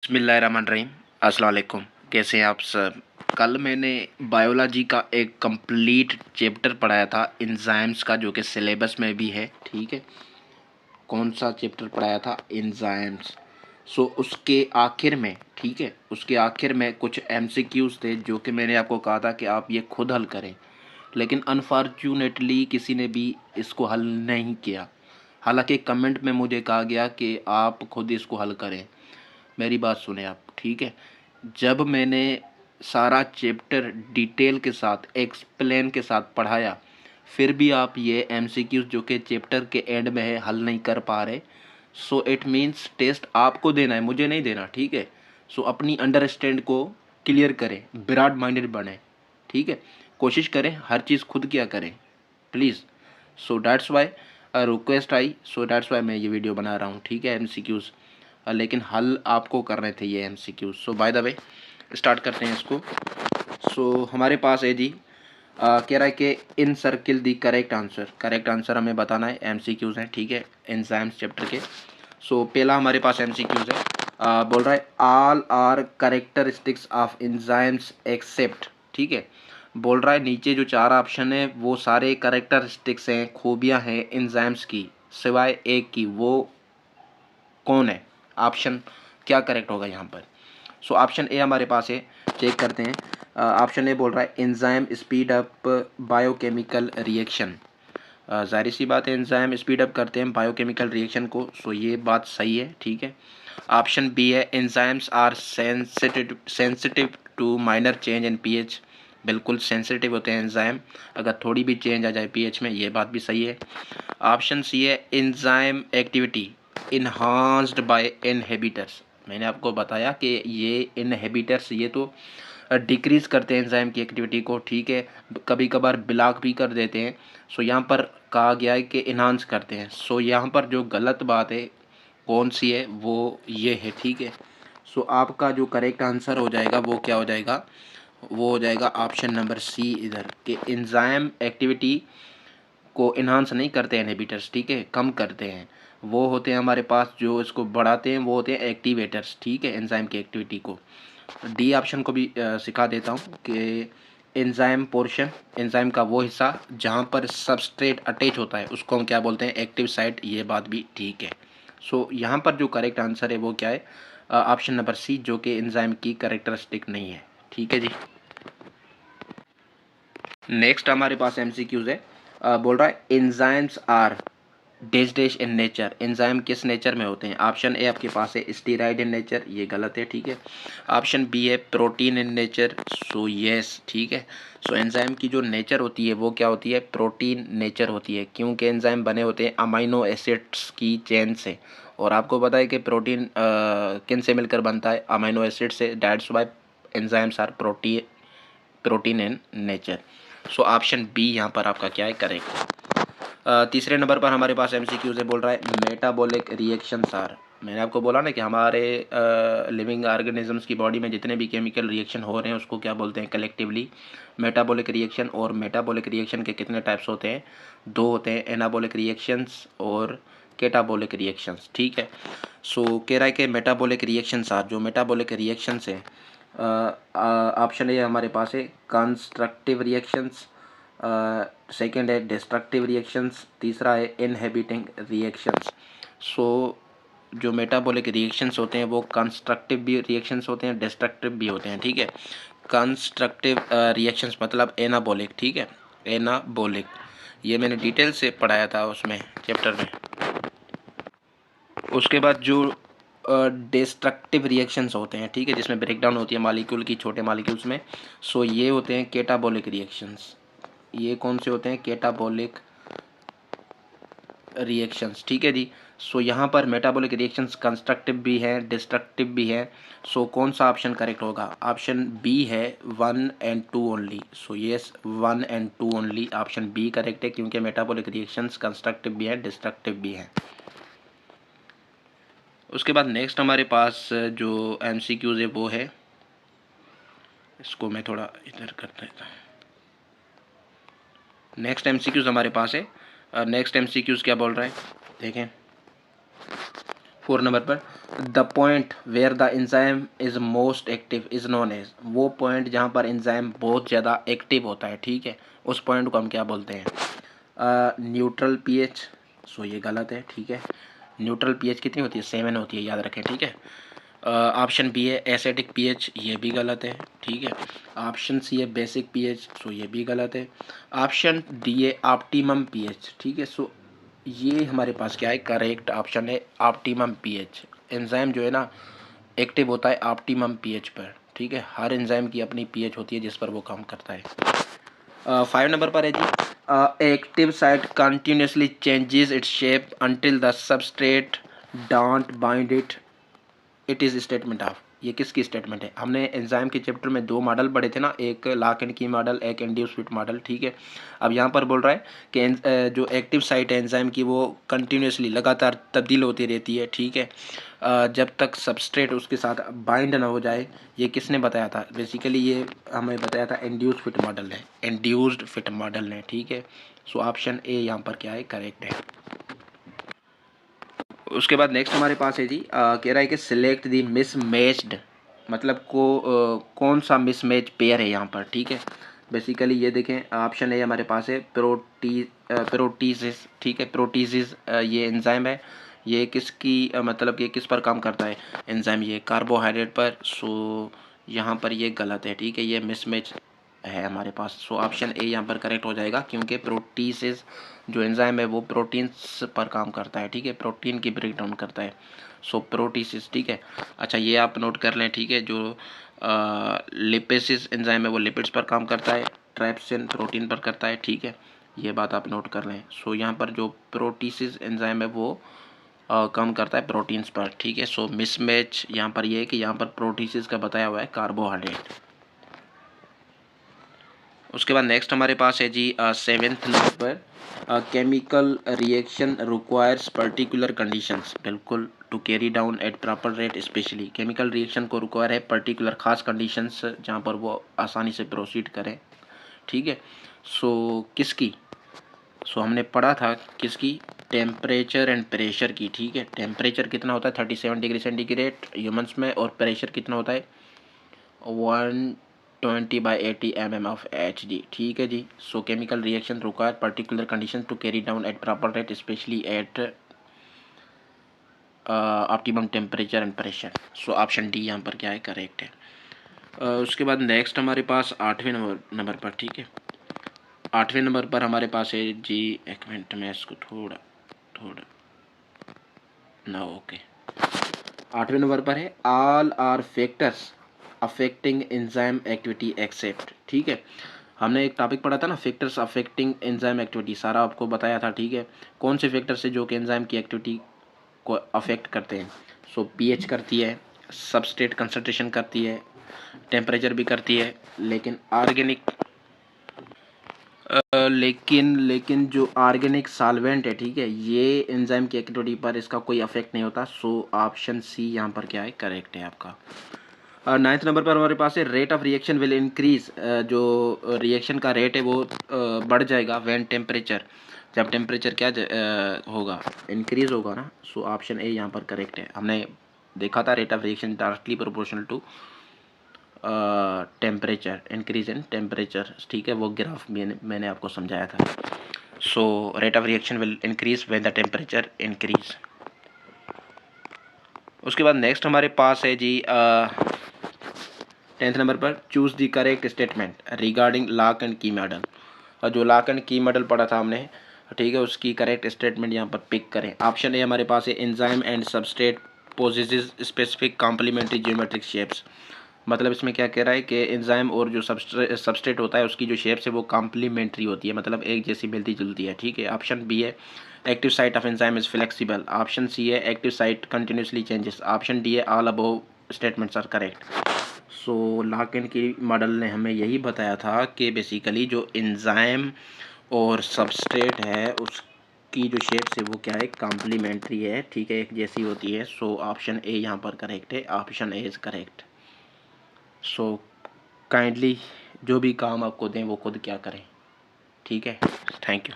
बिस्मिल्लाहिर्रहमानिर्रहीम। अस्सलाम वालेकुम। कैसे हैं आप सब। कल मैंने बायोलॉजी का एक कंप्लीट चैप्टर पढ़ाया था एंजाइम्स का, जो कि सिलेबस में भी है। ठीक है, कौन सा चैप्टर पढ़ाया था? एंजाइम्स। सो उसके आखिर में, ठीक है, उसके आखिर में कुछ एमसीक्यूज़ थे जो कि मैंने आपको कहा था कि आप ये खुद हल करें, लेकिन अनफॉर्चुनेटली किसी ने भी इसको हल नहीं किया। हालांकि कमेंट में मुझे कहा गया कि आप खुद इसको हल करें। मेरी बात सुने आप, ठीक है। जब मैंने सारा चैप्टर डिटेल के साथ, एक्सप्लेन के साथ पढ़ाया, फिर भी आप ये एमसीक्यूज जो कि चैप्टर के एंड में है हल नहीं कर पा रहे, सो इट मीन्स टेस्ट आपको देना है, मुझे नहीं देना। ठीक है, सो अपनी अंडरस्टैंड को क्लियर करें, ब्रॉड माइंडेड बने। ठीक है, कोशिश करें हर चीज़ खुद किया करें please. So that's why request I, so that's why मैं ये वीडियो बना रहा हूँ। ठीक है, एमसीक्यूज़, लेकिन हल आपको करने थे ये MCQs. So by the way start करते हैं इसको। सो हमारे पास है जी, कह रहा है कि इन circle the correct answer. Correct answer हमें बताना है, एमसीक्यूज़ हैं। ठीक है, एंजाइम्स चैप्टर के। सो पहला हमारे पास एमसीक्यूज़ है, बोल रहा है all are characteristics of enzymes except. ठीक है, बोल रहा है नीचे जो चार ऑप्शन है वो सारे कैरेक्टरिस्टिक्स हैं, खूबियां हैं एंजाइम्स की, सिवाय एक की। वो कौन है? ऑप्शन क्या करेक्ट होगा यहाँ पर? सो ऑप्शन ए हमारे पास है, चेक करते हैं। ऑप्शन ए बोल रहा है enzyme speed up biochemical reaction. जाहिर सी बात है, एंजाइम स्पीड अप करते हैं बायोकेमिकल रिएक्शन को। सो ये बात सही है। ठीक है, ऑप्शन बी है enzymes are sensitive to minor change in pH. बिल्कुल सेंसिटिव होते हैं एंजाइम, अगर थोड़ी भी चेंज आ जाए पीएच में। ये बात भी सही है। ऑप्शन सी है enzyme activity enhanced by inhibitors. मैंने आपको बताया कि ये इनहिबिटर्स ये तो डिक्रीज़ करते हैं एंजाइम की एक्टिविटी को। ठीक है, कभी कभार ब्लॉक भी कर देते हैं। सो यहाँ पर कहा गया है कि इन्हांस करते हैं। सो यहाँ पर जो गलत बात है कौन सी है, वो ये है। ठीक है, सो आपका जो करेक्ट आंसर हो जाएगा वो क्या हो जाएगा? वो हो जाएगा ऑप्शन नंबर सी इधर, कि एंजाइम एक्टिविटी को इन्हांस नहीं करते हैं इनहिबिटर्स। ठीक है, कम करते हैं। वो होते हैं हमारे पास जो इसको बढ़ाते हैं, वो होते हैं एक्टिवेटर्स। ठीक है, एंजाइम की एक्टिविटी को। डी ऑप्शन को भी सिखा देता हूँ कि एंजाइम पोर्शन, एंजाइम का वो हिस्सा जहाँ पर सबस्ट्रेट अटैच होता है उसको हम क्या बोलते हैं? Active site. ये बात भी ठीक है। सो यहाँ पर जो करेक्ट आंसर है वो क्या है? ऑप्शन नंबर सी, जो कि एंजाइम की कैरेक्टरिस्टिक नहीं है। ठीक है जी। नेक्स्ट हमारे पास एमसीक्यूज है, बोल रहा है enzymes are dash dash in nature. Enzyme किस नेचर में होते हैं? ऑप्शन ए आपके पास है स्टीराइड इन नेचर, ये गलत है। ठीक है, ऑप्शन बी है protein in nature. So yes, ठीक है। सो एंजाइम की जो नेचर होती है वो क्या होती है? प्रोटीन नेचर होती है, क्योंकि एंजाइम बने होते हैं अमाइनो एसिड्स की चेन से। और आपको पता है कि प्रोटीन किन से मिलकर बनता है? अमाइनो एसिड से। That's why enzymes are protein in nature. So option B यहाँ पर आपका क्या है? करेक्ट। तीसरे नंबर पर हमारे पास एमसीक्यू से बोल रहा है मेटाबॉलिक रिएक्शंस आर। मैंने आपको बोला ना कि हमारे लिविंग ऑर्गेनिजम्स की बॉडी में जितने भी केमिकल रिएक्शन हो रहे हैं उसको क्या बोलते हैं? Collectively metabolic reaction. और मेटाबॉलिक रिएक्शन के कितने टाइप्स होते हैं? दो होते हैं, एनाबॉलिक रिएक्शंस और केटाबॉलिक रिएक्शंस। ठीक है, सो कह रहा है कि मेटाबॉलिक रिएक्शंस आर, जो मेटाबॉलिक रिएक्शंस हैं, ऑप्शन ए हमारे पास है कंस्ट्रक्टिव रिएक्शंस, सेकेंड है डिस्ट्रक्टिव रिएक्शंस, तीसरा है इनहिबिटिंग रिएक्शंस। सो जो मेटाबॉलिक रिएक्शंस होते हैं वो कंस्ट्रक्टिव भी रिएक्शंस होते हैं, डिस्ट्रक्टिव भी होते हैं। ठीक है, कंस्ट्रक्टिव रिएक्शंस मतलब एनाबॉलिक। ठीक है, एनाबॉलिक ये मैंने डिटेल से पढ़ाया था उसमें चैप्टर में। उसके बाद जो डिस्ट्रक्टिव रिएक्शंस होते हैं, ठीक है, जिसमें ब्रेकडाउन होती है मालिक्यूल की, छोटे मालिक्यूल्स में। सो ये होते हैं केटाबॉलिक रिएक्शंस। ये कौन से होते हैं? केटाबॉलिक रिएक्शंस। ठीक है जी। सो यहाँ पर मेटाबॉलिक रिएक्शंस कंस्ट्रक्टिव भी हैं, डिस्ट्रक्टिव भी हैं। सो कौन सा ऑप्शन करेक्ट होगा? ऑप्शन बी है 1 and 2 only. So yes, 1 and 2 only, option B correct है, क्योंकि मेटाबॉलिक रिएक्शंस कंस्ट्रक्टिव भी हैं, डिस्ट्रक्टिव भी हैं। उसके बाद नेक्स्ट हमारे पास जो एमसीक्यूज है वो है, इसको मैं थोड़ा इधर कर देता हूँ। नेक्स्ट एमसीक्यूज हमारे पास है, नेक्स्ट एमसीक्यूज क्या बोल रहा है देखें। 4 नंबर पर the point where the enzyme is most active is known as, वो पॉइंट जहाँ पर एंजाइम बहुत ज़्यादा एक्टिव होता है, ठीक है, उस पॉइंट को हम क्या बोलते हैं? Neutral pH. सो ये गलत है, ठीक है। न्यूट्रल पीएच कितनी होती है? 7 होती है, याद रखें, ठीक है। ऑप्शन बी है एसिडिक पीएच, ये भी गलत है, ठीक है। ऑप्शन सी है बेसिक पीएच, सो ये भी गलत है। ऑप्शन डी है ऑप्टिमम पीएच, ठीक है। सो ये हमारे पास क्या है? करेक्ट ऑप्शन है ऑप्टिमम पीएच। एंजाइम जो है ना एक्टिव होता है ऑप्टिमम पीएच पर, ठीक है। हर एंजाइम की अपनी पीएच होती है जिस पर वो काम करता है। 5 नंबर पर है जी, active site continuously changes its shape until the substrate don't bind it is statement of, ये किसकी स्टेटमेंट है? हमने एंजाइम के चैप्टर में 2 मॉडल पढ़े थे ना, एक लॉक एंड की मॉडल, एक इंड्यूस फिट मॉडल, ठीक है। अब यहाँ पर बोल रहा है कि जो एक्टिव साइट है एंजाइम की वो कंटिन्यूसली लगातार तब्दील होती रहती है, ठीक है, जब तक सबस्ट्रेट उसके साथ बाइंड ना हो जाए। ये किसने बताया था? बेसिकली ये हमें बताया था इंड्यूस्ड फिट मॉडल ने, इंड्यूस्ड फिट मॉडल ने, ठीक है। सो ऑप्शन ए यहाँ पर क्या है? करेक्ट है। उसके बाद नेक्स्ट हमारे पास है जी, कह रहा है कि सिलेक्ट दी मिसमैच्ड, मतलब कौन सा मिसमैच पेयर है यहाँ पर, ठीक है। बेसिकली ये देखें, ऑप्शन ए हमारे पास है प्रोटीसिस, ठीक है। प्रोटीसिस ये एंजाइम है, ये किसकी मतलब ये किस पर काम करता है एंजाइम? ये कार्बोहाइड्रेट पर। सो यहाँ पर ये गलत है, ठीक है, ये मिसमैच है हमारे पास। सो ऑप्शन ए यहाँ पर करेक्ट हो जाएगा, क्योंकि प्रोटीसिस जो एंजाइम है वो प्रोटीन्स पर काम करता है, ठीक है, प्रोटीन की ब्रेक डाउन करता है। सो प्रोटीसिस, ठीक है। अच्छा, ये आप नोट कर लें, ठीक है। जो लिपेसिस एंजाइम है वो लिपिड्स पर काम करता है, ट्राइप्सिन प्रोटीन पर करता है, ठीक है, ये बात आप नोट कर लें। सो यहाँ पर जो प्रोटीसिस एंजाइम है वो काम करता है प्रोटीन्स पर, ठीक है। सो मिसमैच यहाँ पर ये है कि यहाँ पर प्रोटीसिस का बताया हुआ है कार्बोहाइड्रेट। उसके बाद नेक्स्ट हमारे पास है जी 7th नंबर पर chemical reaction requires particular conditions, बिल्कुल, to carry down at proper rate, specially chemical reaction को रिक्वायर है पर्टिकुलर खास कंडीशंस जहाँ पर वो आसानी से प्रोसीड करें, ठीक है। सो किसकी? सो हमने पढ़ा था किसकी? टेम्परेचर एंड प्रेशर की, ठीक है। टेम्परेचर कितना होता है? 37 डिग्री सेंटीग्रेड ह्यूमंस में, और प्रेशर कितना होता है? 120/80 mm ऑफ Hg, ठीक है जी। So chemical reaction require particular condition to carry down at proper rate, specially at optimum temperature and pressure. So option D यहाँ पर क्या है? करेक्ट है। उसके बाद नेक्स्ट हमारे पास 8वें नंबर पर, ठीक है। 8वें नंबर पर हमारे पास है जी, एक मिनट में इसको थोड़ा थोड़ा ना, ओके। 8वें नंबर पर है all are factors affecting enzyme activity except, ठीक है। हमने एक टॉपिक पढ़ा था ना, फैक्टर्स अफेक्टिंग एंजाइम एक्टिविटी, सारा आपको बताया था, ठीक है। कौन से फैक्टर्स है जो कि एंजाइम की एक्टिविटी को अफेक्ट करते हैं? सो पीएच करती है, सबस्ट्रेट कंसंट्रेशन करती है, टेम्परेचर भी करती है, लेकिन ऑर्गेनिक लेकिन जो ऑर्गेनिक सॉल्वेंट है, ठीक है, ये एंजाइम की एक्टिविटी पर इसका कोई अफेक्ट नहीं होता। सो ऑप्शन सी यहाँ पर क्या है? करेक्ट है आपका। 9th नंबर पर हमारे पास है rate of reaction will increase, जो रिएक्शन का रेट है वो बढ़ जाएगा व्हेन टेम्परेचर, जब टेम्परेचर क्या होगा? इंक्रीज होगा ना। सो ऑप्शन ए यहाँ पर करेक्ट है। हमने देखा था rate of reaction directly proportional to temperature, increase in temperature, ठीक है, वो ग्राफ मैंने आपको समझाया था। So rate of reaction will increase when the temperature increase. उसके बाद नेक्स्ट हमारे पास है जी 10th नंबर पर choose the correct statement regarding lock and key model. और जो लॉक एंड की मॉडल पढ़ा था हमने, ठीक है, उसकी करेक्ट स्टेटमेंट यहाँ पर पिक करें। ऑप्शन ए हमारे पास है enzyme and substrate possesses specific complementary geometric shapes, मतलब इसमें क्या कह रहा है कि एंजाइम और जो सबस्ट्रेट होता है उसकी जो शेप्स है वो कॉम्प्लीमेंट्री होती है, मतलब एक जैसी मिलती जुलती है, ठीक है। ऑप्शन बी है active site of enzyme is flexible. Option C है active site continuously changes. Option D है all above statements are correct. So lock in की मॉडल ने हमें यही बताया था कि बेसिकली जो एंजाइम और सबस्ट्रेट है उसकी जो शेप्स है वो क्या है? कॉम्प्लीमेंट्री है, ठीक है, एक जैसी होती है। सो ऑप्शन ए यहाँ पर करेक्ट है, option A is correct. So kindly जो भी काम आपको दें वो खुद क्या करें, ठीक है। Thank you.